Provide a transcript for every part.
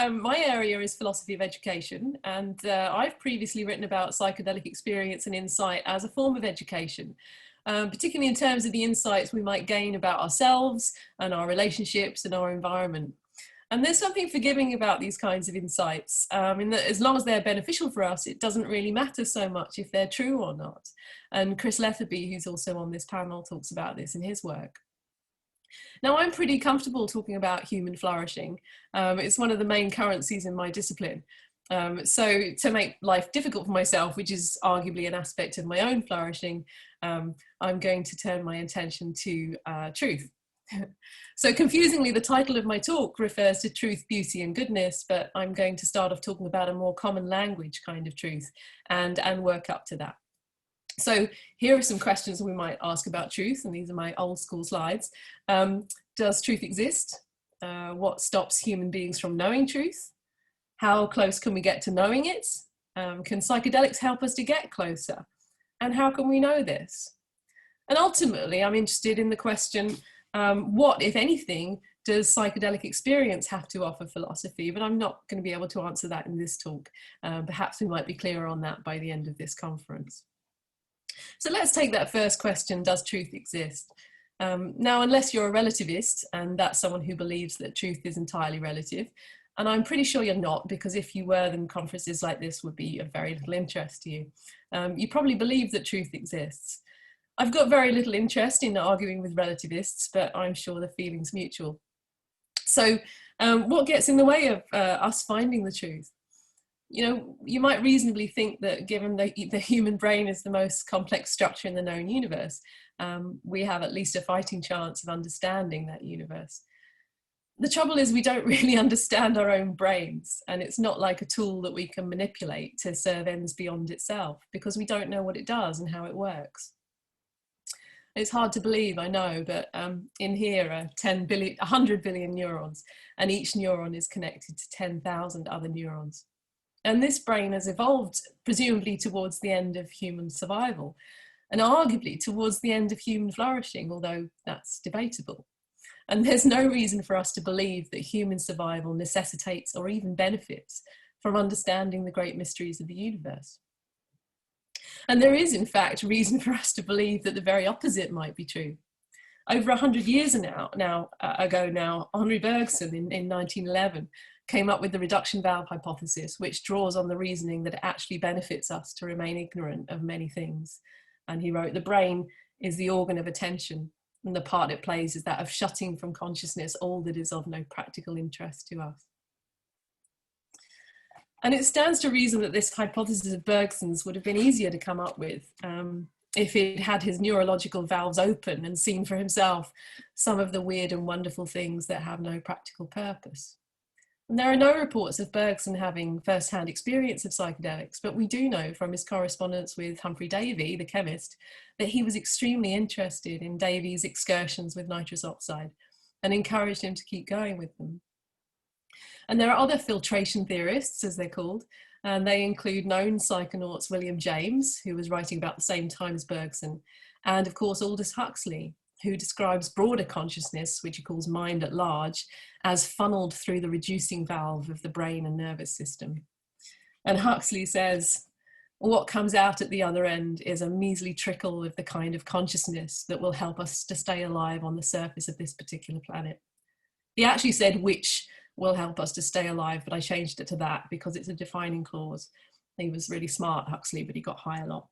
my area is philosophy of education, and I've previously written about psychedelic experience and insight as a form of education, particularly in terms of the insights we might gain about ourselves and our relationships and our environment. And there's something forgiving about these kinds of insights, in that as long as they're beneficial for us, it doesn't really matter so much if they're true or not. And Chris Letherby, who's also on this panel, talks about this in his work. Now, I'm pretty comfortable talking about human flourishing. It's one of the main currencies in my discipline. So to make life difficult for myself, which is arguably an aspect of my own flourishing, I'm going to turn my attention to truth. So confusingly, the title of my talk refers to truth, beauty and goodness, but I'm going to start off talking about a more common language kind of truth and work up to that. So here are some questions we might ask about truth, and these are my old school slides. Does truth exist? What stops human beings from knowing truth? How close can we get to knowing it? Can psychedelics help us to get closer? And how can we know this? And ultimately, I'm interested in the question, what, if anything, does psychedelic experience have to offer philosophy? But I'm not going to be able to answer that in this talk. Perhaps we might be clearer on that by the end of this conference. So let's take that first question, does truth exist? Now, unless you're a relativist, and that's someone who believes that truth is entirely relative, and I'm pretty sure you're not, because if you were, then conferences like this would be of very little interest to you. You probably believe that truth exists. I've got very little interest in arguing with relativists, but I'm sure the feeling's mutual. So what gets in the way of us finding the truth? You know, you might reasonably think that given the human brain is the most complex structure in the known universe, we have at least a fighting chance of understanding that universe. The trouble is we don't really understand our own brains, and it's not like a tool that we can manipulate to serve ends beyond itself, because we don't know what it does and how it works. It's hard to believe, I know, but in here are 100 billion neurons, and each neuron is connected to 10,000 other neurons. And this brain has evolved presumably towards the end of human survival, and arguably towards the end of human flourishing, although that's debatable. And there's no reason for us to believe that human survival necessitates or even benefits from understanding the great mysteries of the universe. And there is, in fact, reason for us to believe that the very opposite might be true. Over 100 years ago, Henri Bergson in 1911 came up with the reduction valve hypothesis, which draws on the reasoning that it actually benefits us to remain ignorant of many things. And he wrote, the brain is the organ of attention, and the part it plays is that of shutting from consciousness all that is of no practical interest to us. And it stands to reason that this hypothesis of Bergson's would have been easier to come up with if he'd had his neurological valves open and seen for himself some of the weird and wonderful things that have no practical purpose. And there are no reports of Bergson having first-hand experience of psychedelics, but we do know from his correspondence with Humphrey Davy, the chemist, that he was extremely interested in Davy's excursions with nitrous oxide and encouraged him to keep going with them. And there are other filtration theorists, as they're called, and they include known psychonauts William James, who was writing about the same time as Bergson, and of course Aldous Huxley, who describes broader consciousness, which he calls mind at large, as funneled through the reducing valve of the brain and nervous system. And Huxley says, what comes out at the other end is a measly trickle of the kind of consciousness that will help us to stay alive on the surface of this particular planet. He actually said which will help us to stay alive, but I changed it to that because it's a defining clause. He was really smart, Huxley, but he got high a lot.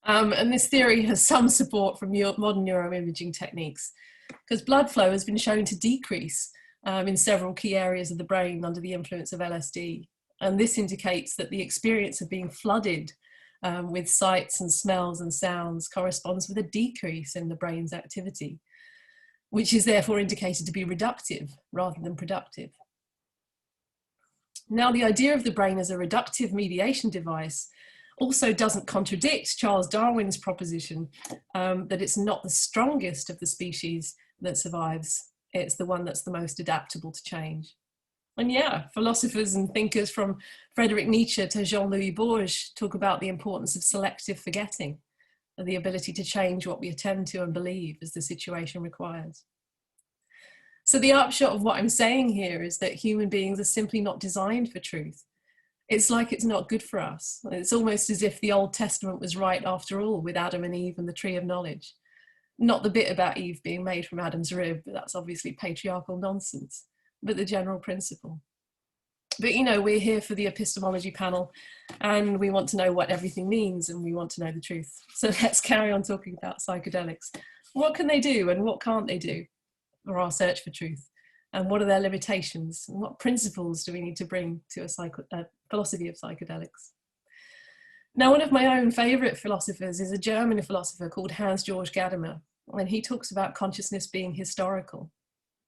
And this theory has some support from modern neuroimaging techniques, because blood flow has been shown to decrease in several key areas of the brain under the influence of LSD. And this indicates that the experience of being flooded with sights and smells and sounds corresponds with a decrease in the brain's activity, which is therefore indicated to be reductive rather than productive. Now, the idea of the brain as a reductive mediation device also doesn't contradict Charles Darwin's proposition that it's not the strongest of the species that survives, it's the one that's the most adaptable to change. And yeah, philosophers and thinkers from Friedrich Nietzsche to Jean-Louis Bourges talk about the importance of selective forgetting, and the ability to change what we attend to and believe as the situation requires. So the upshot of what I'm saying here is that human beings are simply not designed for truth. It's like it's not good for us. It's almost as if the Old Testament was right after all, with Adam and Eve and the tree of knowledge. Not the bit about Eve being made from Adam's rib, but that's obviously patriarchal nonsense, but the general principle. But you know, we're here for the epistemology panel, and we want to know what everything means, and we want to know the truth. So let's carry on talking about psychedelics. What can they do and what can't they do for our search for truth? And what are their limitations? And what principles do we need to bring to a philosophy of psychedelics? Now, one of my own favourite philosophers is a German philosopher called Hans-Georg Gadamer, and he talks about consciousness being historical.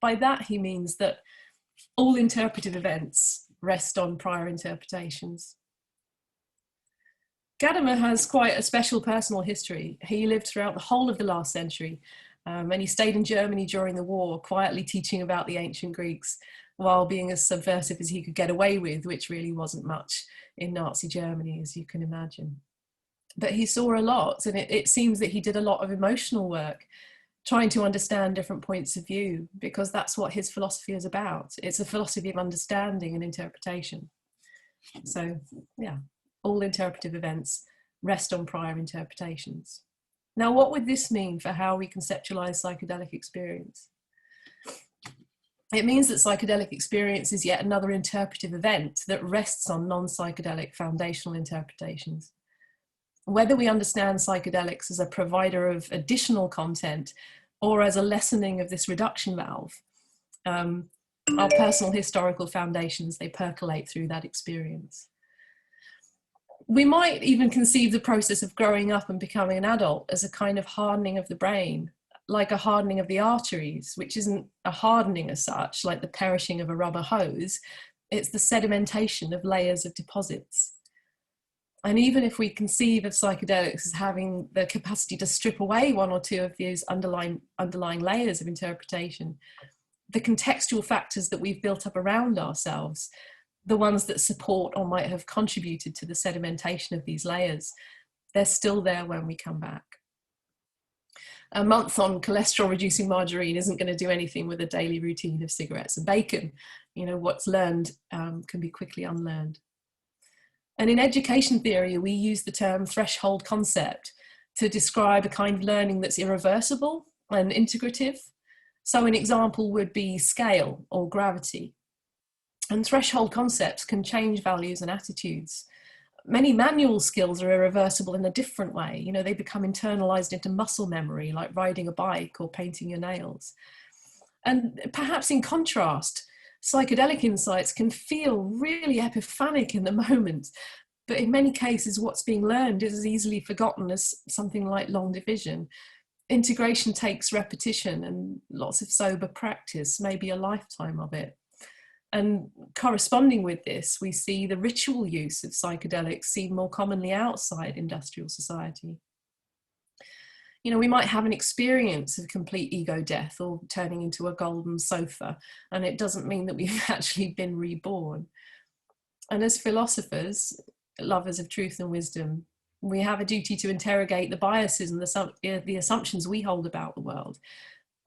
By that, he means that all interpretive events rest on prior interpretations. Gadamer has quite a special personal history. He lived throughout the whole of the last century, and he stayed in Germany during the war, quietly teaching about the ancient Greeks, while being as subversive as he could get away with, which really wasn't much in Nazi Germany, as you can imagine. But he saw a lot, and it seems that he did a lot of emotional work, trying to understand different points of view, because that's what his philosophy is about. It's a philosophy of understanding and interpretation. So yeah, all interpretive events rest on prior interpretations. Now, what would this mean for how we conceptualize psychedelic experience? It means that psychedelic experience is yet another interpretive event that rests on non-psychedelic foundational interpretations. Whether we understand psychedelics as a provider of additional content or as a lessening of this reduction valve, our personal historical foundations, they percolate through that experience. We might even conceive the process of growing up and becoming an adult as a kind of hardening of the brain, like a hardening of the arteries, which isn't a hardening as such, like the perishing of a rubber hose. It's the sedimentation of layers of deposits. And even if we conceive of psychedelics as having the capacity to strip away one or two of these underlying layers of interpretation, the contextual factors that we've built up around ourselves, the ones that support or might have contributed to the sedimentation of these layers, they're still there when we come back. A month on cholesterol reducing margarine isn't going to do anything with a daily routine of cigarettes and bacon. You know, what's learned can be quickly unlearned. And in education theory, we use the term threshold concept to describe a kind of learning that's irreversible and integrative. So an example would be scale or gravity. And threshold concepts can change values and attitudes. Many manual skills are irreversible in a different way. You know, they become internalized into muscle memory, like riding a bike or painting your nails. And perhaps in contrast, psychedelic insights can feel really epiphanic in the moment, but in many cases, what's being learned is as easily forgotten as something like long division. Integration takes repetition and lots of sober practice, maybe a lifetime of it. And corresponding with this, we see the ritual use of psychedelics seen more commonly outside industrial society. You know, we might have an experience of complete ego death or turning into a golden sofa, and it doesn't mean that we've actually been reborn. And as philosophers, lovers of truth and wisdom, we have a duty to interrogate the biases and the assumptions we hold about the world,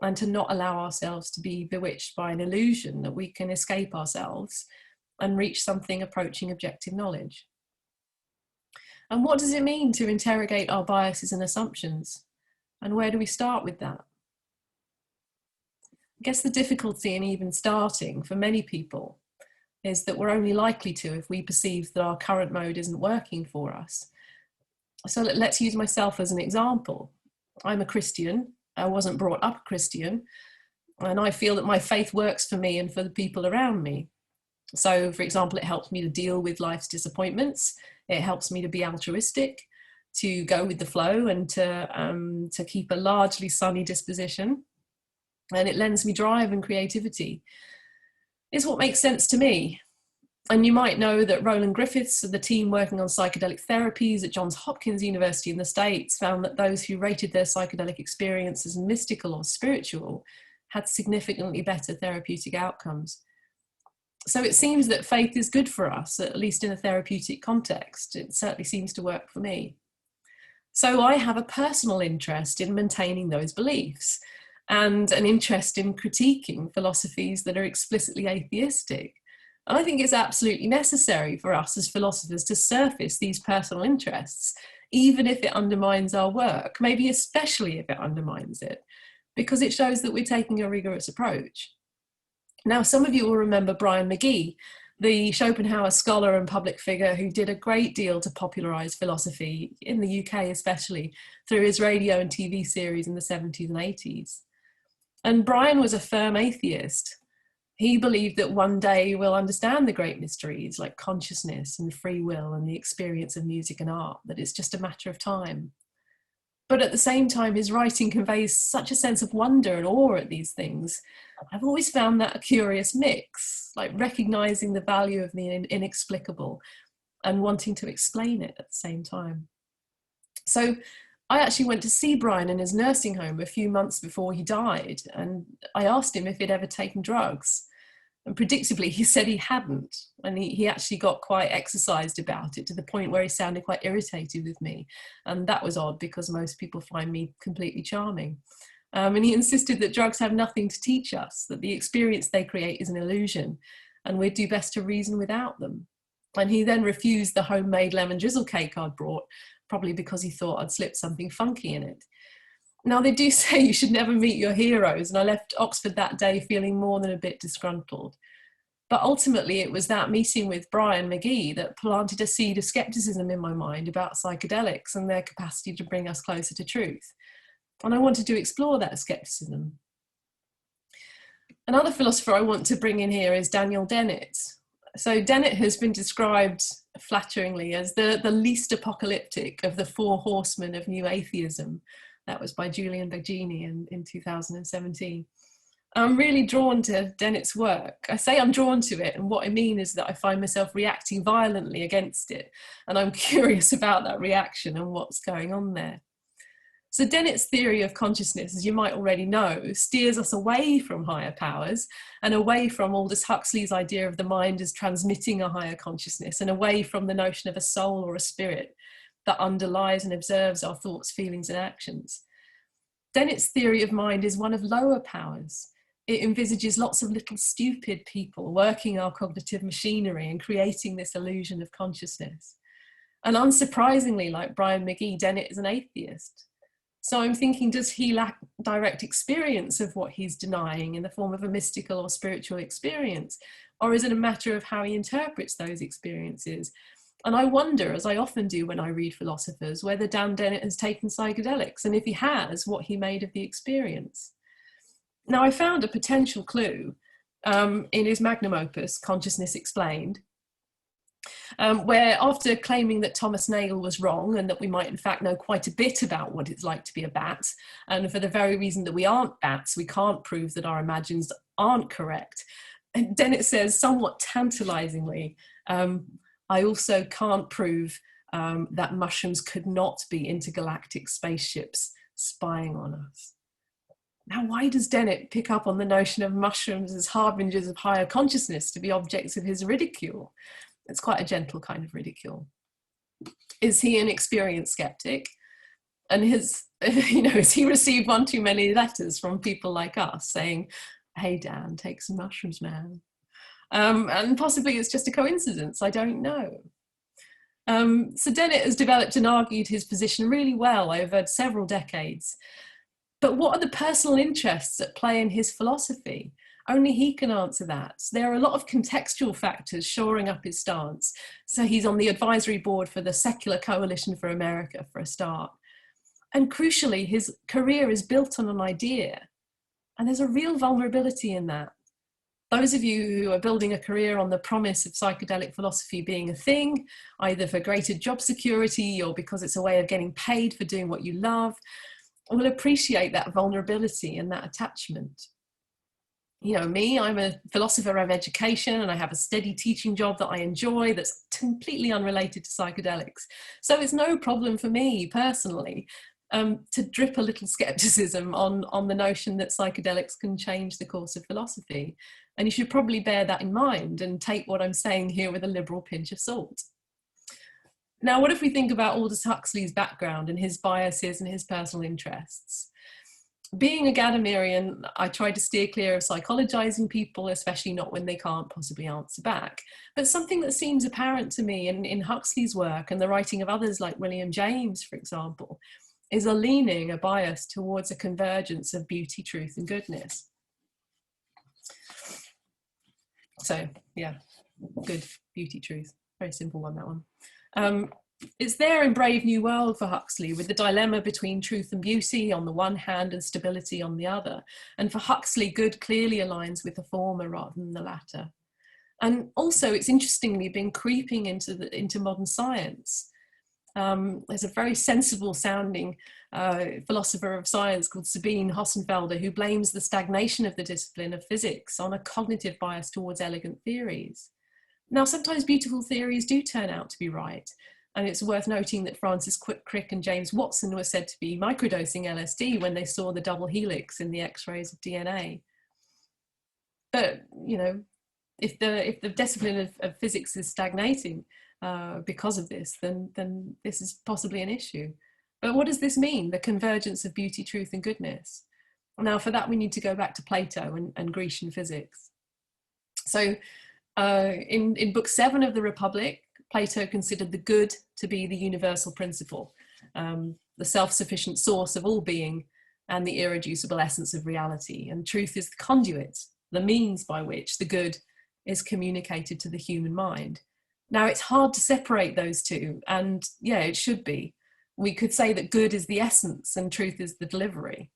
and to not allow ourselves to be bewitched by an illusion that we can escape ourselves and reach something approaching objective knowledge. And what does it mean to interrogate our biases and assumptions? And where do we start with that? I guess the difficulty in even starting for many people is that we're only likely to if we perceive that our current mode isn't working for us. So let's use myself as an example. I'm a Christian. I wasn't brought up a Christian, and I feel that my faith works for me and for the people around me. So, for example, it helps me to deal with life's disappointments. It helps me to be altruistic, to go with the flow, and to keep a largely sunny disposition. And it lends me drive and creativity. It's what makes sense to me. And you might know that Roland Griffiths of the team working on psychedelic therapies at Johns Hopkins University in the States found that those who rated their psychedelic experience as mystical or spiritual had significantly better therapeutic outcomes. So it seems that faith is good for us, at least in a therapeutic context. It certainly seems to work for me. So I have a personal interest in maintaining those beliefs. and an interest in critiquing philosophies that are explicitly atheistic. And I think it's absolutely necessary for us as philosophers to surface these personal interests, even if it undermines our work, maybe especially if it undermines it, because it shows that we're taking a rigorous approach. Now, some of you will remember Brian McGee, the Schopenhauer scholar and public figure who did a great deal to popularize philosophy, in the UK especially, through his radio and TV series in the 70s and 80s. And Brian was a firm atheist. He believed that one day we'll understand the great mysteries like consciousness and free will and the experience of music and art, that it's just a matter of time. But at the same time, his writing conveys such a sense of wonder and awe at these things. I've always found that a curious mix, like recognizing the value of the inexplicable and wanting to explain it at the same time. So I actually went to see Brian in his nursing home a few months before he died, and I asked him if he'd ever taken drugs. And predictably, he said he hadn't. And he actually got quite exercised about it, to the point where he sounded quite irritated with me. And that was odd, because most people find me completely charming. And he insisted that drugs have nothing to teach us, that the experience they create is an illusion, and we'd do best to reason without them. And he then refused the homemade lemon drizzle cake I'd brought, probably because he thought I'd slipped something funky in it. Now, they do say you should never meet your heroes, and I left Oxford that day feeling more than a bit disgruntled. But ultimately, it was that meeting with Brian McGee that planted a seed of skepticism in my mind about psychedelics and their capacity to bring us closer to truth. And I wanted to explore that skepticism. Another philosopher I want to bring in here is Daniel Dennett. So Dennett has been described flatteringly as the least apocalyptic of the four horsemen of new atheism. That was by Julian Baggini in 2017. I'm really drawn to Dennett's work. I say I'm drawn to it, and what I mean is that I find myself reacting violently against it, and I'm curious about that reaction and what's going on there. So Dennett's theory of consciousness, as you might already know, steers us away from higher powers and away from Aldous Huxley's idea of the mind as transmitting a higher consciousness, and away from the notion of a soul or a spirit that underlies and observes our thoughts, feelings, and actions. Dennett's theory of mind is one of lower powers. It envisages lots of little stupid people working our cognitive machinery and creating this illusion of consciousness. And unsurprisingly, like Brian McGee, Dennett is an atheist. So I'm thinking, does he lack direct experience of what he's denying in the form of a mystical or spiritual experience? Or is it a matter of how he interprets those experiences? And I wonder, as I often do when I read philosophers, whether Dan Dennett has taken psychedelics, and if he has, what he made of the experience. Now, I found a potential clue in his magnum opus, Consciousness Explained, where after claiming that Thomas Nagel was wrong and that we might in fact know quite a bit about what it's like to be a bat, and for the very reason that we aren't bats, we can't prove that our imagines aren't correct. And Dennett says, somewhat tantalizingly, I also can't prove that mushrooms could not be intergalactic spaceships spying on us. Now, why does Dennett pick up on the notion of mushrooms as harbingers of higher consciousness to be objects of his ridicule? It's quite a gentle kind of ridicule. Is he an experienced skeptic? And has he received one too many letters from people like us saying, hey, Dan, take some mushrooms, man? And possibly it's just a coincidence, I don't know. So Dennett has developed and argued his position really well over several decades. But what are the personal interests at play in his philosophy? Only he can answer that. There are a lot of contextual factors shoring up his stance. So he's on the advisory board for the Secular Coalition for America, for a start. And crucially, his career is built on an idea. And there's a real vulnerability in that. Those of you who are building a career on the promise of psychedelic philosophy being a thing, either for greater job security or because it's a way of getting paid for doing what you love, will appreciate that vulnerability and that attachment. You know, me, I'm a philosopher of education and I have a steady teaching job that I enjoy that's completely unrelated to psychedelics. So it's no problem for me personally to drip a little skepticism on the notion that psychedelics can change the course of philosophy. And you should probably bear that in mind and take what I'm saying here with a liberal pinch of salt. Now, what if we think about Aldous Huxley's background and his biases and his personal interests? Being a Gadamerian, I try to steer clear of psychologizing people, especially not when they can't possibly answer back. But something that seems apparent to me in Huxley's work and the writing of others like William James, for example, is a leaning, a bias towards a convergence of beauty, truth, and goodness. So yeah, good, beauty, truth. Very simple one, that one. It's there in Brave New World for Huxley, with the dilemma between truth and beauty on the one hand and stability on the other. And for Huxley, good clearly aligns with the former rather than the latter. And also, it's interestingly been creeping into modern science. There's a very sensible sounding philosopher of science called Sabine Hossenfelder, who blames the stagnation of the discipline of physics on a cognitive bias towards elegant theories. Now, sometimes beautiful theories do turn out to be right. And it's worth noting that Francis Crick and James Watson were said to be microdosing LSD when they saw the double helix in the X-rays of DNA. But, you know, if the discipline of physics is stagnating because of this, then this is possibly an issue. But what does this mean, the convergence of beauty, truth, and goodness? Now, for that, we need to go back to Plato and Grecian physics. So in Book 7 of the Republic, Plato considered the good to be the universal principle, the self-sufficient source of all being and the irreducible essence of reality. And truth is the conduit, the means by which the good is communicated to the human mind. Now, it's hard to separate those two, and yeah, it should be. We could say that good is the essence and truth is the delivery.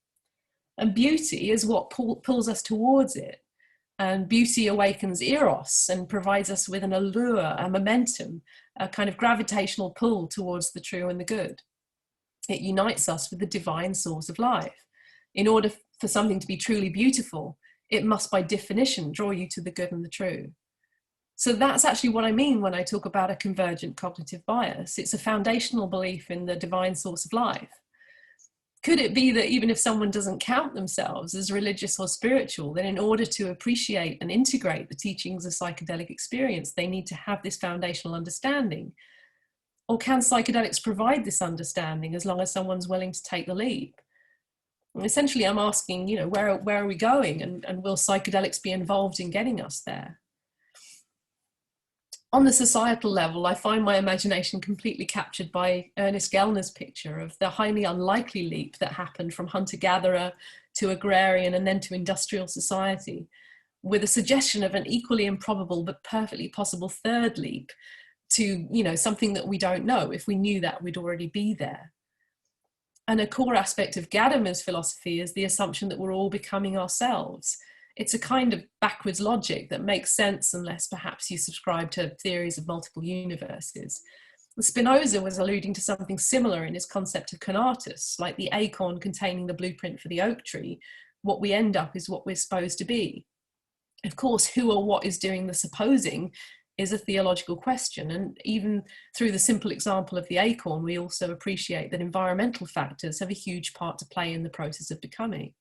And beauty is what pulls us towards it. And beauty awakens eros and provides us with an allure, a momentum, a kind of gravitational pull towards the true and the good. It unites us with the divine source of life. In order for something to be truly beautiful, it must by definition draw you to the good and the true. So that's actually what I mean when I talk about a convergent cognitive bias. It's a foundational belief in the divine source of life. Could it be that even if someone doesn't count themselves as religious or spiritual, then in order to appreciate and integrate the teachings of psychedelic experience, they need to have this foundational understanding? Or can psychedelics provide this understanding as long as someone's willing to take the leap? And essentially, I'm asking, you know, where are we going, and will psychedelics be involved in getting us there? On the societal level, I find my imagination completely captured by Ernest Gellner's picture of the highly unlikely leap that happened from hunter-gatherer to agrarian and then to industrial society, with a suggestion of an equally improbable but perfectly possible third leap to, you know, something that we don't know. If we knew that, we'd already be there. And a core aspect of Gadamer's philosophy is the assumption that we're all becoming ourselves. It's a kind of backwards logic that makes sense unless perhaps you subscribe to theories of multiple universes. Spinoza was alluding to something similar in his concept of conatus, like the acorn containing the blueprint for the oak tree. What we end up is what we're supposed to be. Of course, who or what is doing the supposing is a theological question. And even through the simple example of the acorn, we also appreciate that environmental factors have a huge part to play in the process of becoming.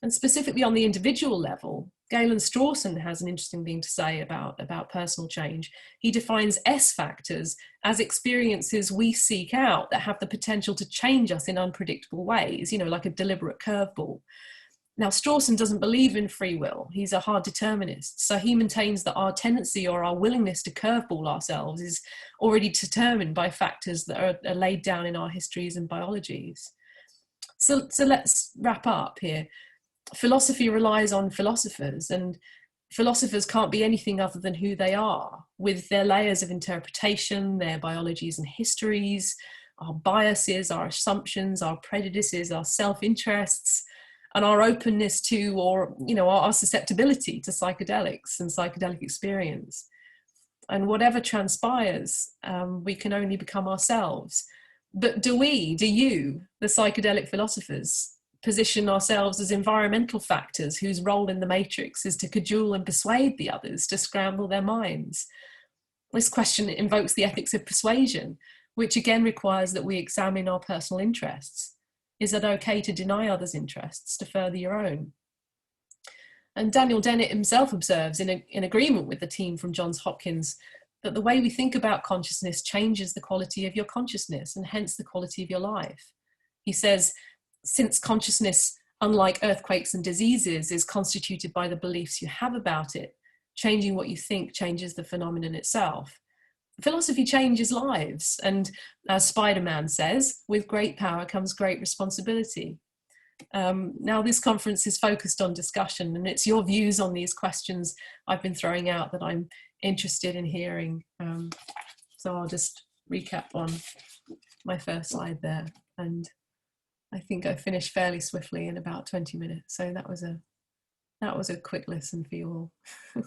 And specifically on the individual level, Galen Strawson has an interesting thing to say about personal change. He defines S factors as experiences we seek out that have the potential to change us in unpredictable ways, you know, like a deliberate curveball. Now, Strawson doesn't believe in free will. He's a hard determinist. So he maintains that our tendency or our willingness to curveball ourselves is already determined by factors that are laid down in our histories and biologies. So let's wrap up here. Philosophy relies on philosophers, and philosophers can't be anything other than who they are, with their layers of interpretation, their biologies and histories, our biases, our assumptions, our prejudices, our self-interests, and our openness to, or, you know, our susceptibility to psychedelics and psychedelic experience. And whatever transpires, we can only become ourselves. But do you, the psychedelic philosophers, position ourselves as environmental factors whose role in the matrix is to cajole and persuade the others to scramble their minds? This question invokes the ethics of persuasion, which again requires that we examine our personal interests. Is it okay to deny others' interests to further your own? And Daniel Dennett himself observes, in agreement with the team from Johns Hopkins, that the way we think about consciousness changes the quality of your consciousness and hence the quality of your life. He says, since consciousness, unlike earthquakes and diseases, is constituted by the beliefs you have about it, changing what you think changes the phenomenon itself. Philosophy changes lives, and as Spider-Man says, with great power comes great responsibility. Now this conference is focused on discussion, and it's your views on these questions I've been throwing out that I'm interested in hearing. So I'll just recap on my first slide there, and I think I finished fairly swiftly in about 20 minutes. So that was a quick listen for you all.